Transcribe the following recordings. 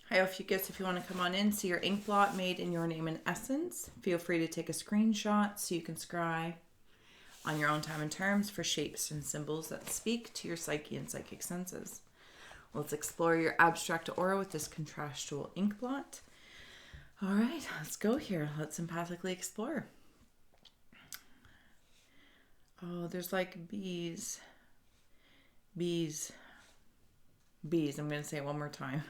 Hi, Ophiuchus. If you want to come on in, see your ink blot made in your name and essence. Feel free to take a screenshot so you can scry on your own time and terms for shapes and symbols that speak to your psyche and psychic senses. Let's explore your abstract aura with this contrastual ink blot. All right, let's go here. Let's empathically explore. Oh, there's like bees. Bees. Bees. I'm going to say it one more time.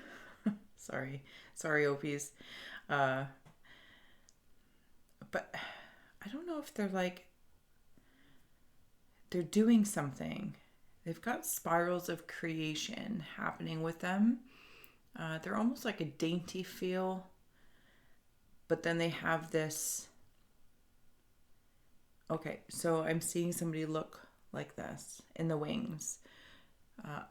Sorry, Opies. But I don't know if they're doing something. They've got spirals of creation happening with them. They're almost like a dainty feel, but then they have this. Okay, so I'm seeing somebody look like this in the wings.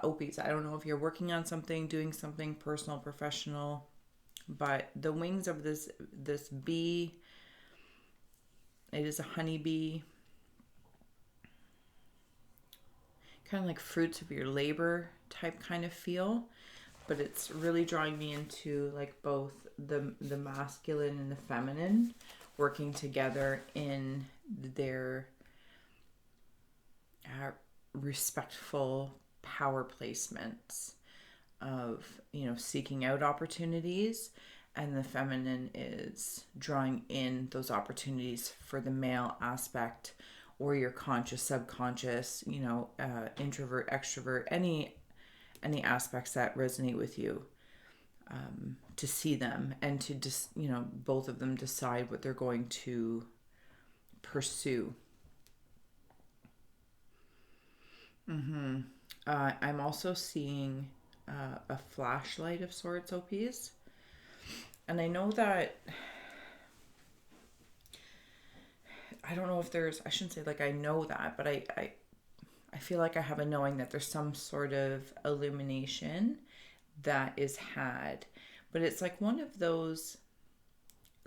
Opies, I don't know if you're working on something, doing something personal, professional, but the wings of this bee, it is a honeybee, kind of like fruits of your labor type kind of feel, but it's really drawing me into like both the masculine and the feminine working together in their respectful power placements of, seeking out opportunities, and the feminine is drawing in those opportunities for the male aspect, or your conscious, subconscious, introvert, extrovert, any aspects that resonate with you, to see them and to just, both of them decide what they're going to pursue. I'm also seeing a flashlight of sorts, OPs. And I know that, I don't know if there's, I shouldn't say like I know that, but I feel like I have a knowing that there's some sort of illumination that is had. But it's like one of those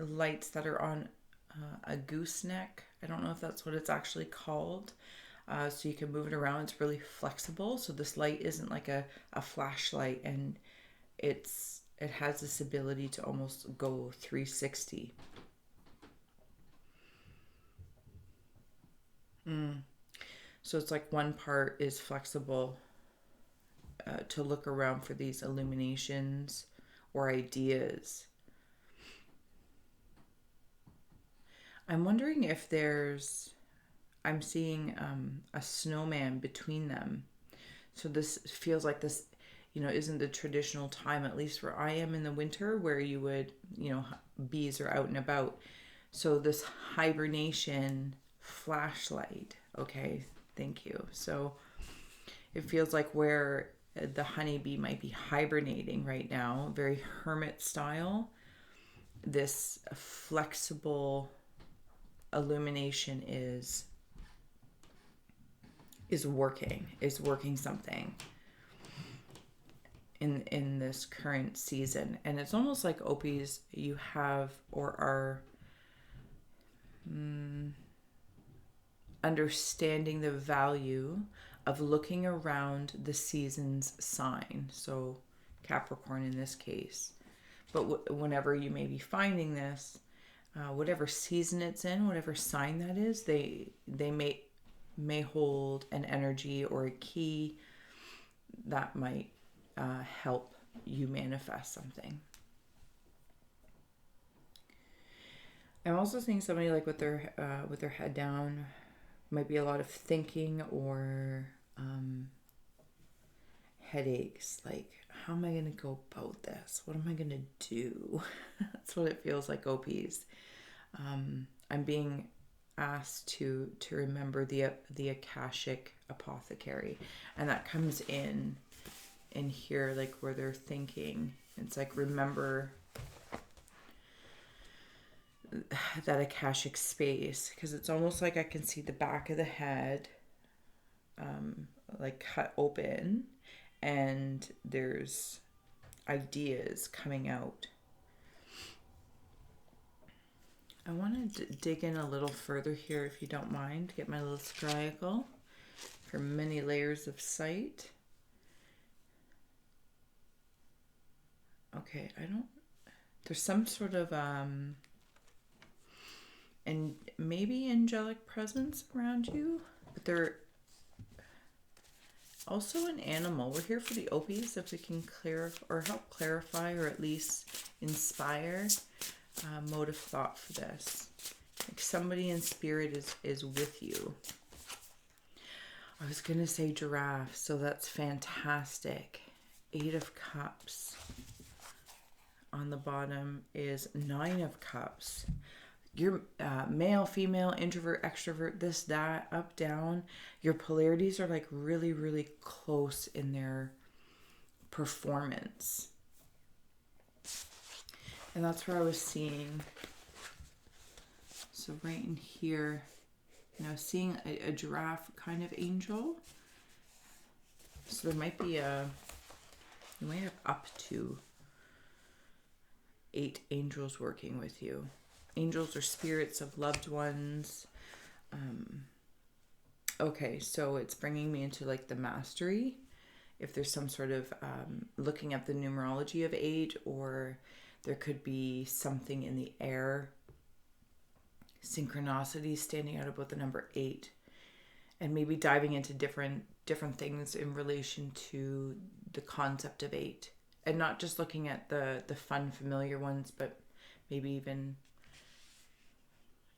lights that are on a gooseneck. I don't know if that's what it's actually called. So you can move it around. It's really flexible. So this light isn't like a flashlight, and it has this ability to almost go 360. So it's like one part is flexible to look around for these illuminations or ideas. I'm wondering if I'm seeing a snowman between them. So this feels like this, isn't the traditional time, at least where I am in the winter, where you would, bees are out and about. So this hibernation flashlight. Okay, thank you. So it feels like where the honeybee might be hibernating right now, very hermit style. This flexible illumination is working something in this current season. And it's almost like, Opies, you have or are understanding the value of looking around the season's sign. So Capricorn in this case. But whenever you may be finding this, whatever season it's in, whatever sign that is, they may hold an energy or a key that might help you manifest something. I'm also seeing somebody like with their head down. Might be a lot of thinking or headaches. Like, how am I going to go about this? What am I going to do? That's what it feels like, OPs. I'm being asked to remember the Akashic apothecary, and that comes in here, like where they're thinking. It's like, remember that Akashic space, because it's almost like I can see the back of the head like cut open, and there's ideas coming out. I want to dig in a little further here, if you don't mind. Get my little scrying for many layers of sight. Okay, there's some sort of, and maybe angelic presence around you, but they're also an animal. We're here for the Opies, if we can clear or help clarify or at least inspire mode of thought for this. Like somebody in spirit is with you. I was going to say giraffe, so that's fantastic. 8 of Cups. On the bottom is 9 of Cups. You're male, female, introvert, extrovert, this, that, up, down. Your polarities are like really, really close in their performance. And that's where I was seeing. So right in here, seeing a giraffe kind of angel. So there might be you might have up to 8 angels working with you. Angels are spirits of loved ones. Okay, so it's bringing me into like the mastery. If there's some sort of looking at the numerology of 8, or there could be something in the air, synchronicity standing out about the number 8, and maybe diving into different things in relation to the concept of 8, and not just looking at the fun familiar ones, but maybe even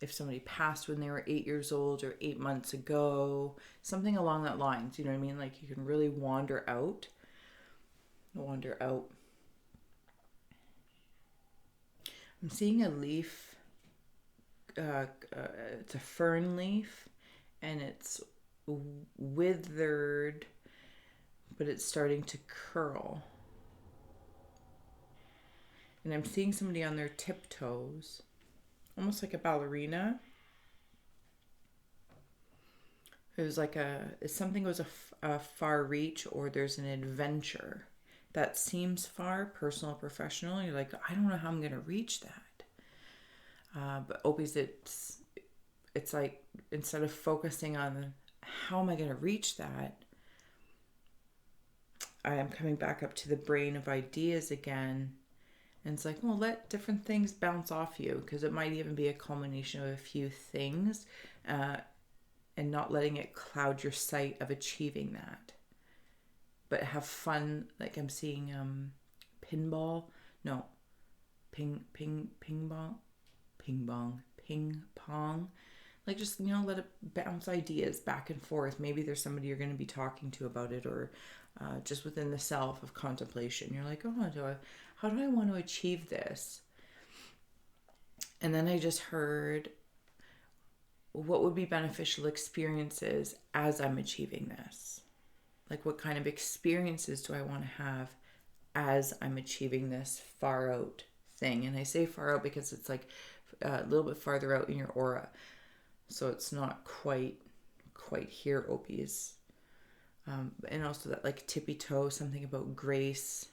if somebody passed when they were 8 years old or 8 months ago, something along that lines. You know what I mean? Like you can really wander out. I'm seeing a leaf. It's a fern leaf, and it's withered, but it's starting to curl. And I'm seeing somebody on their tiptoes, almost like a ballerina. There's like something was a far reach, or there's an adventure that seems far, personal, professional. You're like, I don't know how I'm going to reach that. But Opie's, it's like, instead of focusing on how am I going to reach that, I am coming back up to the brain of ideas again. And it's like, well, let different things bounce off you, because it might even be a culmination of a few things, and not letting it cloud your sight of achieving that. But have fun. Like I'm seeing ping pong, like just let it bounce ideas back and forth. Maybe there's somebody you're going to be talking to about it, or just within the self of contemplation. You're like, oh, how do I want to achieve this? And then I just heard, what would be beneficial experiences as I'm achieving this? Like, what kind of experiences do I want to have as I'm achieving this far out thing? And I say far out because it's like a little bit farther out in your aura. So it's not quite here, Opies. And also that like tippy toe, something about grace,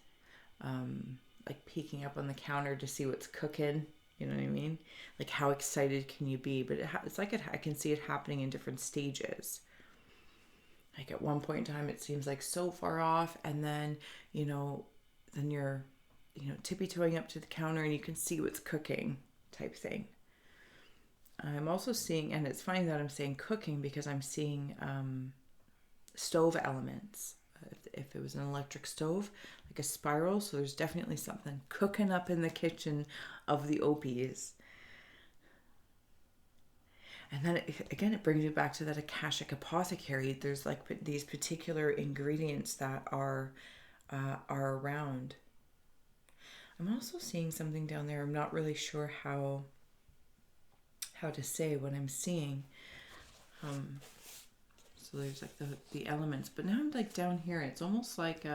like peeking up on the counter to see what's cooking. You know what I mean? Like, how excited can you be? But it's like I can see it happening in different stages. Like at one point in time, it seems like so far off, and then then you're tippy toeing up to the counter and you can see what's cooking, type thing. I'm also seeing, and it's funny that I'm saying cooking, because I'm seeing stove elements. If it was an electric stove, like a spiral, so there's definitely something cooking up in the kitchen of the Opies. And then it brings you back to that Akashic apothecary. There's like these particular ingredients that are around. I'm also seeing something down there. I'm not really sure how to say what I'm seeing. So there's like the elements, but now I'm like down here. It's almost like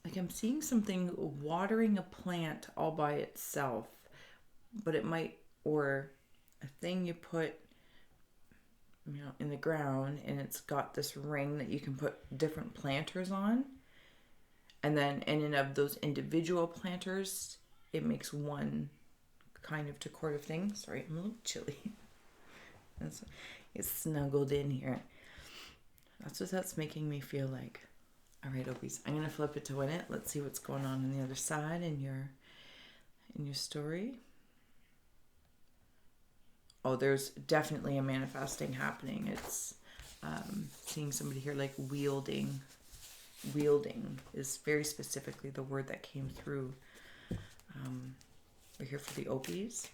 like I'm seeing something watering a plant all by itself, but it might, or a thing you put in the ground, and it's got this ring that you can put different planters on, and then in and of those individual planters, it makes one kind of decorative thing. Sorry, I'm a little chilly. It's snuggled in here. That's what that's making me feel like. All right, Ophies, I'm going to flip it to win it. Let's see what's going on the other side in your story. Oh, there's definitely a manifesting happening. It's seeing somebody here like wielding. Wielding is very specifically the word that came through. We're here for the Ophies.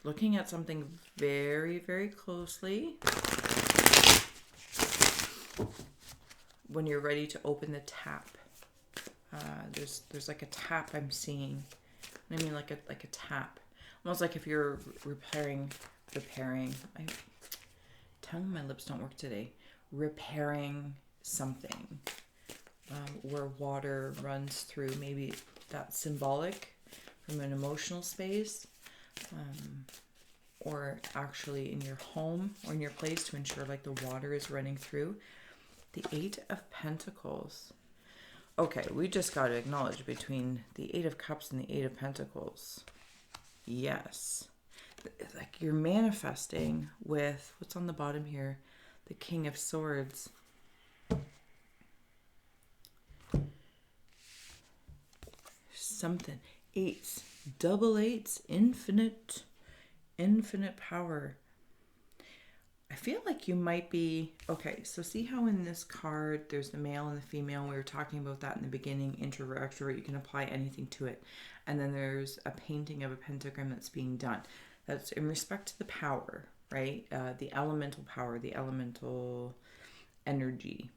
Looking at something very, very closely. When you're ready to open the tap, there's like a tap I'm seeing. I mean, like a tap, almost like if you're repairing. Tongue and my lips don't work today. Repairing something where water runs through. Maybe that's symbolic from an emotional space, or actually in your home or in your place to ensure like the water is running through. The 8 of Pentacles. Okay, we just got to acknowledge between the 8 of Cups and the 8 of Pentacles. Yes. Like you're manifesting with, what's on the bottom here? The King of Swords. Something. 8s. Double 8s. Infinite power. I feel like you might be, okay, so see how in this card there's the male and the female. We were talking about that in the beginning, introvert, extrovert, you can apply anything to it. And then there's a painting of a pentagram that's being done. That's in respect to the power, right? The elemental power, the elemental energy.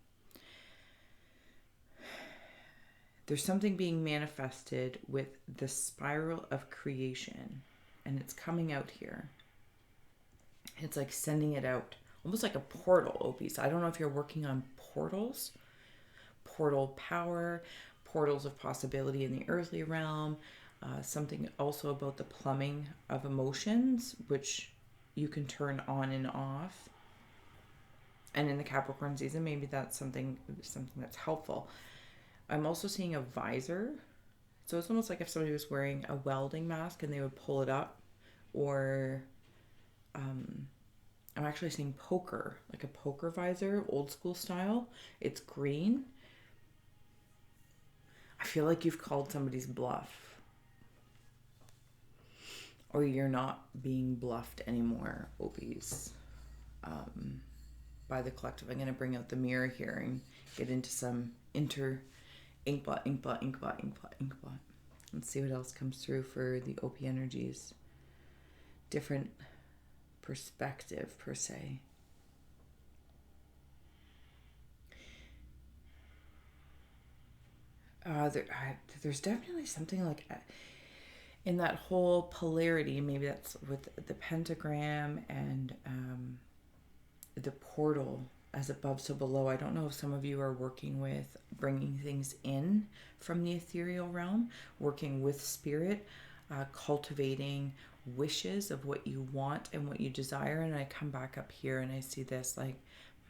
There's something being manifested with the spiral of creation, and it's coming out here. It's like sending it out, almost like a portal, Ophies. I don't know if you're working on portals, portal power, portals of possibility in the earthly realm, something also about the plumbing of emotions, which you can turn on and off. And in the Capricorn season, maybe that's something that's helpful. I'm also seeing a visor. So it's almost like if somebody was wearing a welding mask and they would pull it up, or I'm actually seeing poker, like a poker visor, old school style. It's green. I feel like you've called somebody's bluff, or you're not being bluffed anymore, Ophies, by the collective. I'm going to bring out the mirror here and get into some inkblot. Let's see what else comes through for the Ophi energies. Different perspective, per se. There's definitely something like in that whole polarity. Maybe that's with the pentagram and the portal, as above so below. I don't know if some of you are working with bringing things in from the ethereal realm, working with spirit, cultivating wishes of what you want and what you desire. And I come back up here and I see this like,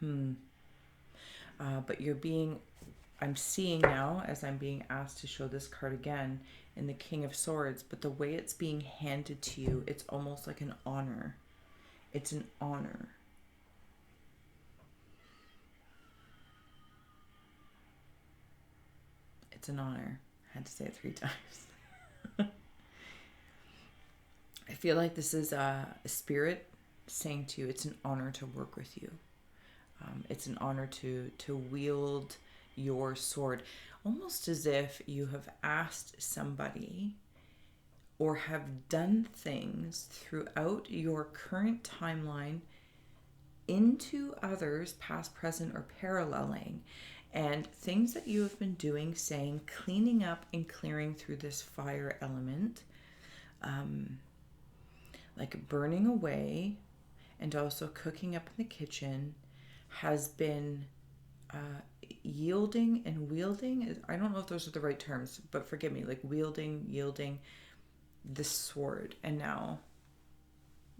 but I'm seeing now, as I'm being asked to show this card again, in the King of Swords, but the way it's being handed to you, it's almost like an honor. It's an honor. It's an honor. I had to say it 3 times. I feel like this is a spirit saying to you, it's an honor to work with you. It's an honor to wield your sword, almost as if you have asked somebody or have done things throughout your current timeline into others, past, present, or paralleling, and things that you have been doing, saying, cleaning up and clearing through this fire element, like burning away and also cooking up in the kitchen, has been yielding and wielding. I don't know if those are the right terms, but forgive me, like wielding, yielding this sword. And now,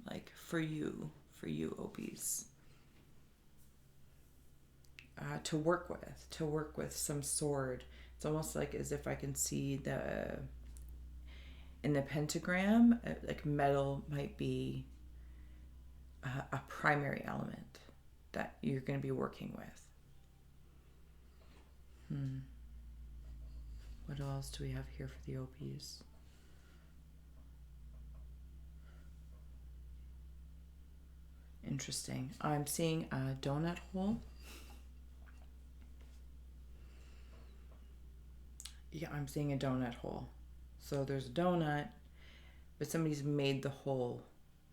like for you Ophies, to work with some sword. It's almost like as if I can see in the pentagram, like metal might be a primary element that you're going to be working with. What else do we have here for the OPs? Interesting. I'm seeing a donut hole. Yeah, I'm seeing a donut hole. So there's a donut, but somebody's made the hole.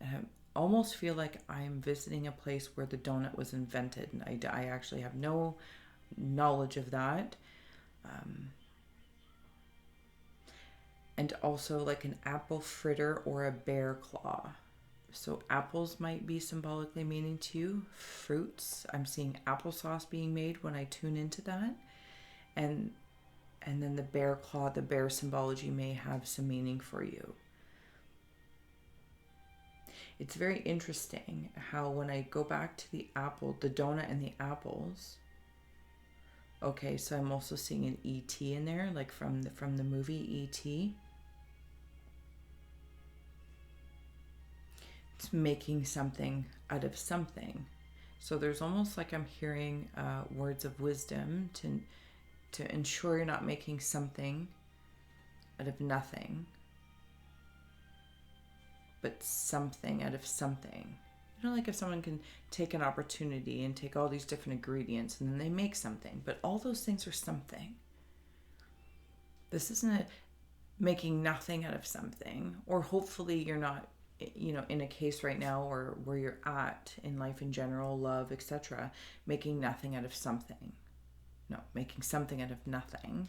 And I almost feel like I'm visiting a place where the donut was invented. And I actually have no knowledge of that. And also like an apple fritter or a bear claw. So apples might be symbolically meaning to you. Fruits, I'm seeing applesauce being made when I tune into that. And then the bear claw, the bear symbology may have some meaning for you. It's very interesting how when I go back to the apple, the donut and the apples. Okay, so I'm also seeing an E.T. in there, like from the movie E.T. It's making something out of something. So there's almost like I'm hearing words of wisdom to ensure you're not making something out of nothing, but something out of something. You know, like if someone can take an opportunity and take all these different ingredients and then they make something, but all those things are something. This isn't making nothing out of something, or hopefully you're not, you know, in a case right now or where you're at in life in general, love, etc., making nothing out of something. No, making something out of nothing.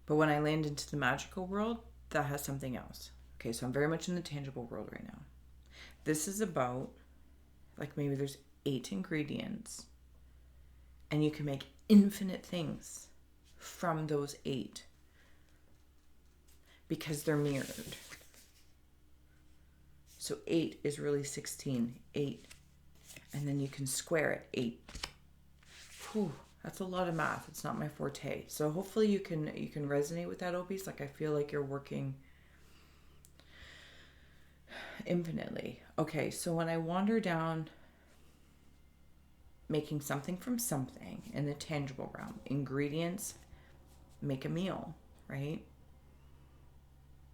But when I land into the magical world, that has something else. Okay, so I'm very much in the tangible world right now. This is about, like, maybe there's 8 ingredients and you can make infinite things from those 8 because they're mirrored. So 8 is really 16. 8. And then you can square it. 8. Whew, that's a lot of math. It's not my forte. So hopefully you can resonate with that, Ophies. Like, I feel like you're working infinitely. Okay, so when I wander down making something from something in the tangible realm, ingredients make a meal, right?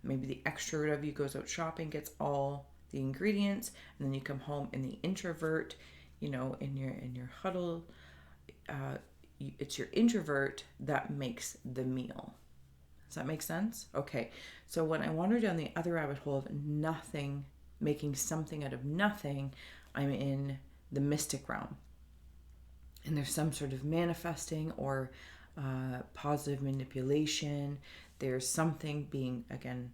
Maybe the extrovert of you goes out shopping, gets all the ingredients, and then you come home, and the introvert, you know, in your huddle, it's your introvert that makes the meal. Does that make sense? Okay, so when I wander down the other rabbit hole of nothing, making something out of nothing, I'm in the mystic realm. And there's some sort of manifesting or positive manipulation. There's something being, again,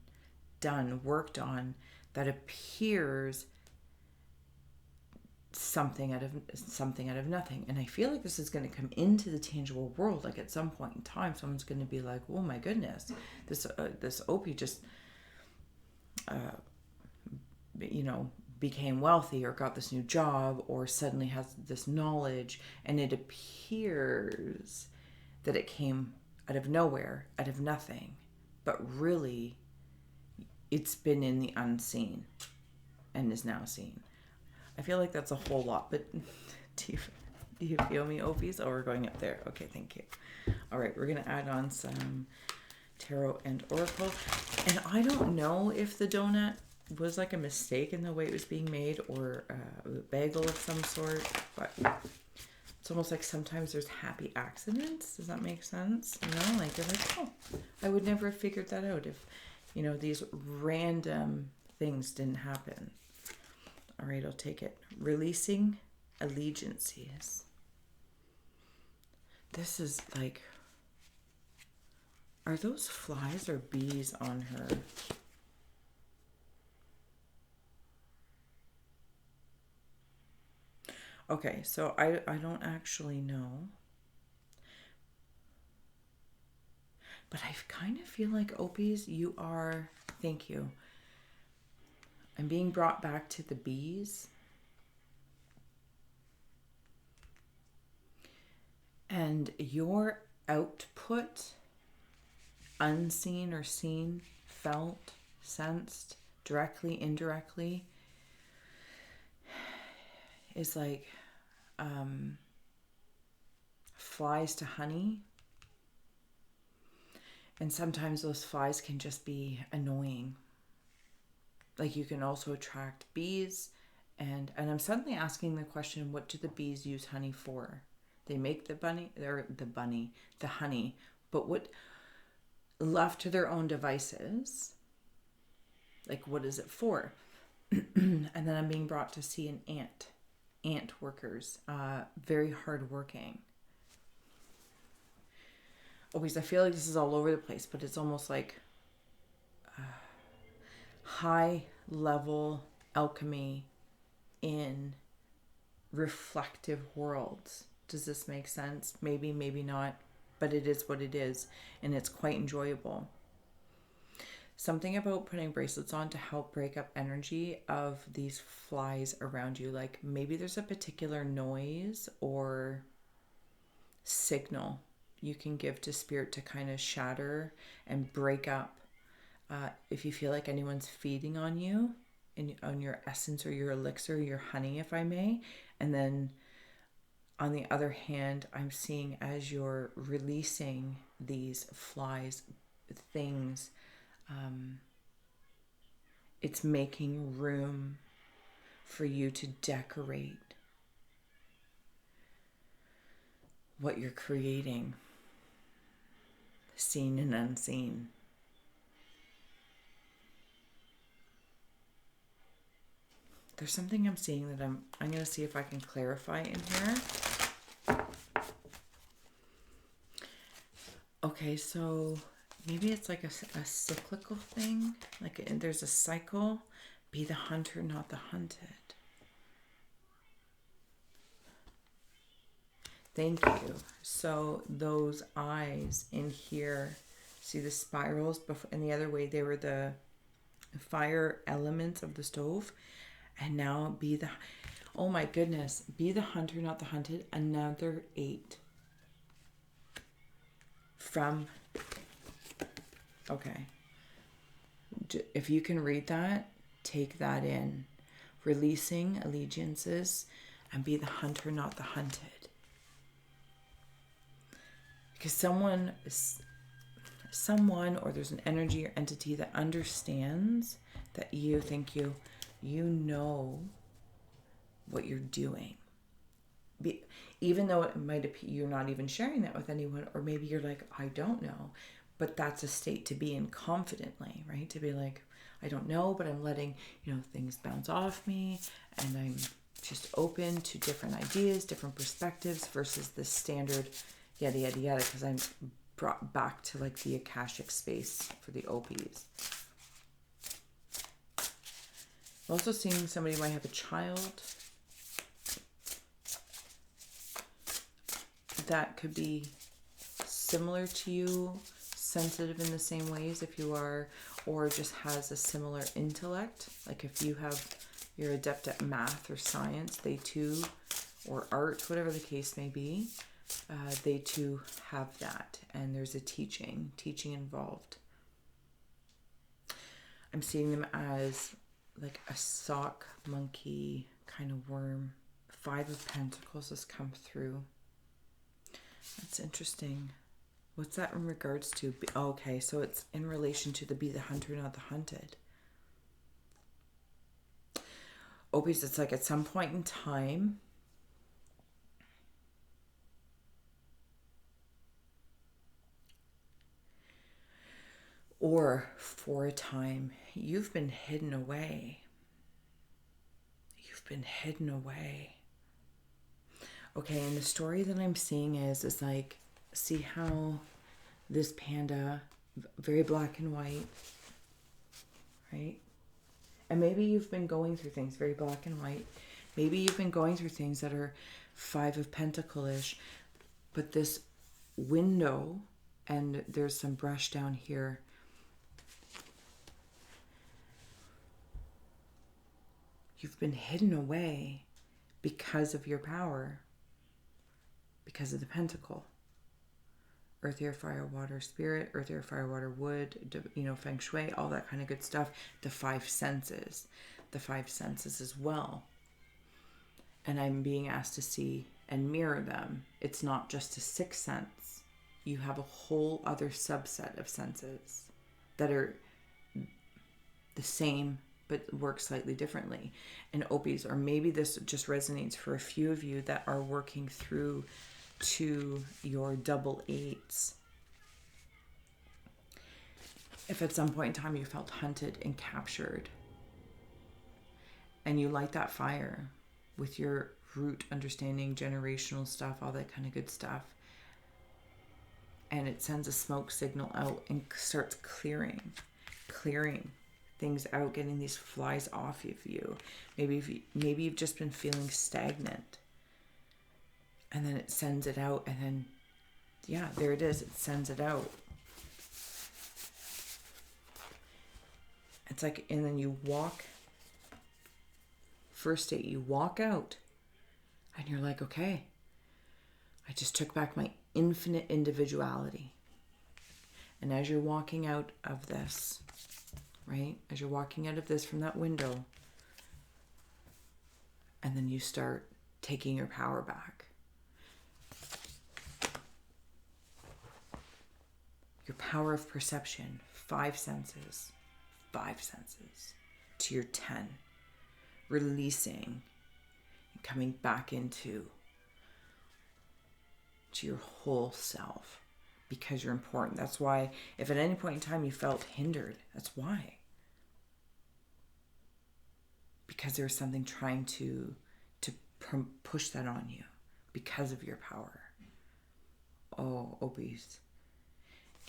done, worked on, that appears something out of nothing. And I feel like this is going to come into the tangible world. Like at some point in time, someone's going to be like, "Oh my goodness, this Opie just, became wealthy or got this new job or suddenly has this knowledge," and it appears that it came out of nowhere, out of nothing, but really it's been in the unseen and is now seen. I feel like that's a whole lot, but do you feel me, Ophies? Oh, we're going up there. Okay, thank you. All right, we're going to add on some tarot and oracle. And I don't know if the donut was like a mistake in the way it was being made or a bagel of some sort, but it's almost like sometimes there's happy accidents. Does that make sense? You know, like they're like, oh, I would never have figured that out if, these random things didn't happen. All right, I'll take it. Releasing allegiances. This is like, are those flies or bees on her? Okay, so I don't actually know. But I kind of feel like, Ophies, you are, thank you. I'm being brought back to the bees. And your output, unseen or seen, felt, sensed, directly, indirectly, is like flies to honey. And sometimes those flies can just be annoying. Like you can also attract bees. And I'm suddenly asking the question, what do the bees use honey for? They make the honey. But what, left to their own devices, like what is it for? And then I'm being brought to see an ant workers, very hard working. Always, I feel like this is all over the place, but it's almost like high level alchemy in reflective worlds. Does this make sense? Maybe, maybe not, but it is what it is, and it's quite enjoyable. Something about putting bracelets on to help break up energy of these flies around you. Like maybe there's a particular noise or signal you can give to spirit to kind of shatter and break up. If you feel like anyone's feeding on you, on your essence or your elixir, your honey, if I may. And then on the other hand, I'm seeing as you're releasing these flies, things, it's making room for you to decorate what you're creating, seen and unseen. There's something I'm seeing that I'm going to see if I can clarify in here. Okay, so maybe it's like a cyclical thing. Like there's a cycle. Be the hunter, not the hunted. Thank you. So those eyes in here, see the spirals? And the other way, they were the fire elements of the stove. And now oh my goodness, be the hunter, not the hunted. Another 8. Okay. If you can read that, take that in. Releasing allegiances and be the hunter, not the hunted. Because someone, or there's an energy or entity that understands that you know what you're doing. Even though it might appear you're not even sharing that with anyone, or maybe you're like, I don't know. But that's a state to be in confidently, right? To be like, I don't know, but I'm letting, things bounce off me, and I'm just open to different ideas, different perspectives versus the standard yada, yada, yada, because I'm brought back to like the Akashic space for the OPs. I'm also seeing somebody might have a child that could be similar to you, sensitive in the same ways if you are, or just has a similar intellect. Like if you're adept at math or science, they too, or art, whatever the case may be, they too have that. And there's a teaching involved. I'm seeing them as like a sock monkey kind of worm. 5 of Pentacles has come through. That's interesting. What's that in regards to? Okay, so it's in relation to the be the hunter, not the hunted. Ophiuchus, it's like at some point in time, or for a time, you've been hidden away. You've been hidden away. Okay, and the story that I'm seeing is like, see how this panda, very black and white, right? And maybe you've been going through things very black and white. Maybe you've been going through things that are 5 of Pentacles-ish, but this window, and there's some brush down here. You've been hidden away because of your power, because of the pentacle. Earth, air, fire, water, spirit, earth, air, fire, water, wood, feng shui, all that kind of good stuff. The five senses as well. And I'm being asked to see and mirror them. It's not just a sixth sense. You have a whole other subset of senses that are the same but work slightly differently. And Ophies, or maybe this just resonates for a few of you that are working through to your double eights. If at some point in time you felt hunted and captured, and you light that fire with your root understanding, generational stuff, all that kind of good stuff, and it sends a smoke signal out and starts clearing things out, getting these flies off of you. Maybe you've just been feeling stagnant, and then it sends it out, and then there it is, it sends it out. It's like, and then you walk, first date, you walk out and you're like, okay, I just took back my infinite individuality. And as you're walking out of this, right, as you're walking out of this from that window, and then you start taking your power back. Your power of perception, five senses to your 10, releasing and coming back into your whole self, because you're important. That's why if at any point in time you felt hindered, that's why. Because there's something trying to push that on you because of your power. Oh, Ophies.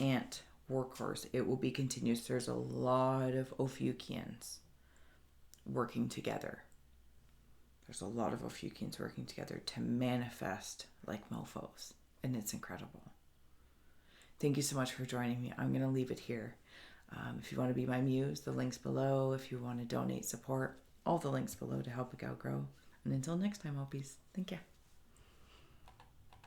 Ant, workhorse, it will be continuous. There's a lot of Ophiuchians working together. There's a lot of Ophiuchians working together to manifest like mofos. And it's incredible. Thank you so much for joining me. I'm going to leave it here. If you want to be my muse, the link's below. If you want to donate support, all the links below to help a gal grow. And until next time, Ophies, thank you.